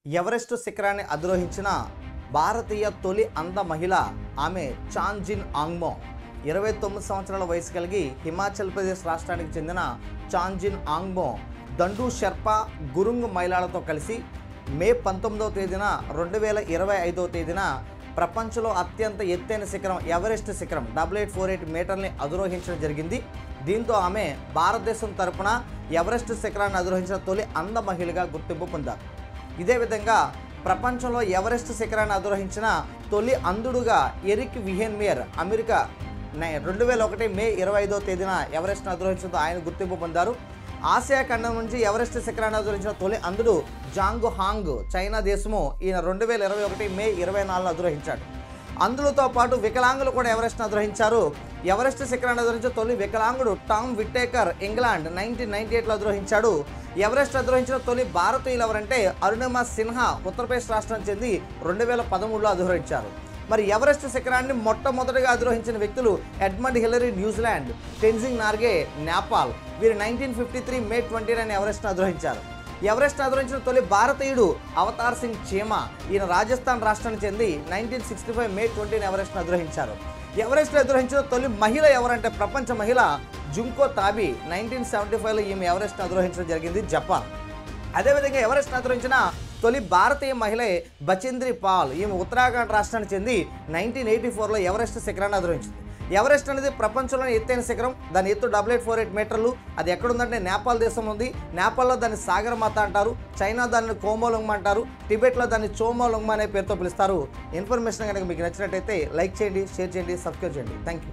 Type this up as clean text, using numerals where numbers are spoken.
Everest శిఖరాన్ని అధిరోహించిన భారతీయ తొలి అంద మహిళ ఆమె చాంజిన్ ఆంగ్మో. 29 సంవత్సరాల వయసు కలిగి హిమాచల్ ప్రదేశ్ రాష్ట్రానికి చెందిన చాంజిన్ ఆంగ్మో దండు షెర్పా గురుంగ్ మహిళలతో కలిసి మే 19వ తేదీన 2025వ తేదీన ప్రపంచంలో అత్యంత ఎత్తైన శిఖరం ఎవరెస్ట్ శిఖరం 8848 మీటర్ని అధిరోహించడం జరిగింది. దీంతో ఆమె భారతదేశం తరపున ఎవరెస్ట్ శిఖరాన్ని అధిరోహించిన తొలి అంద మహిళగా గుర్తింపు పొందారు. ఇదే విధంగా ప్రపంచంలో ఎవరెస్ట్ శిఖరాన్ని అధిరోహించిన తొలి అంధుడుగా ఎరిక్ విహెన్మియర్ అమెరికా 2001 మే 25వ తేదీన ఎవరెస్ట్ను అధిరోహించడంతో ఆయన గుర్తింపు పొందారు. ఆసియా ఖండం నుంచి ఎవరెస్ట్ శిఖరాన్ని అధిరోహించిన తొలి అంధుడు జాంగ్ హాంగ్ చైనా దేశము. ఈయన 2021 మే 24న అధిరోహించాడు. అందులతో పాటు వికలాంగులు కూడా ఎవరెస్ట్ను అధిరోహించారు. ఎవరెస్ట్ శిఖరాన్ని అధిరోహించిన తొలి వికలాంగుడు టామ్ విట్టేకర్ ఇంగ్లాండ్ 1998లో అధిరోహించాడు. ఎవరెస్ట్ అధిరోహించిన తొలి భారతీయులు ఎవరంటే అరుణిమ సిన్హా ఉత్తరప్రదేశ్ రాష్ట్రానికి చెంది 2013లో అధిరోహించారు. మరి ఎవరెస్ట్ శిఖరాన్ని మొట్టమొదటిగా అధిరోహించిన వ్యక్తులు Edmund Hillary New Zealand, Tenzing Norgay Nepal. వీరు 1953 మే 29 ఎవరెస్ట్ను అధిరోహించారు. ఎవరెస్ట్ అధిరోహించిన తొలి భారతీయుడు అవతార్ సింగ్ చీమా. ఈయన రాజస్థాన్ రాష్ట్రానికి చెంది 1965 మే 20 ఎవరెస్ట్ను అధిరోహించారు. ఎవరెస్ట్ అధిరోహించిన తొలి మహిళ ఎవరంటే ప్రపంచ మహిళ జుంకో తాబి. 1975లో ఈమె ఎవరెస్ట్ను అధిరోహించడం జరిగింది, జపాన్. అదేవిధంగా ఎవరెస్ట్ను అధిరోహించిన తొలి భారతీయ మహిళ బచేంద్రి పాల్. ఈమె ఉత్తరాఖండ్ రాష్ట్రానికి చెంది 1984లో ఎవరెస్ట్ శిఖరాన్ని అధిరోహించింది. ఎవరెస్ట్ అనేది ప్రపంచంలోని ఎత్తైన శిఖరం. దాని ఎత్తు 8848 మీటర్లు. అది ఎక్కడుందంటే నేపాల్ దేశం ఉంది. నేపాల్లో దాన్ని సాగర్ మాత అంటారు, చైనా దాన్ని కోమోలుంగ్మా అంటారు, టిబెట్లో దాన్ని చోమోలుంగ్మా అనే పేరుతో పిలుస్తారు. ఇన్ఫర్మేషన్ కనుక మీకు నచ్చినట్టయితే లైక్ చేయండి, షేర్ చేయండి, సబ్స్క్రైబ్ చేయండి. Thank you.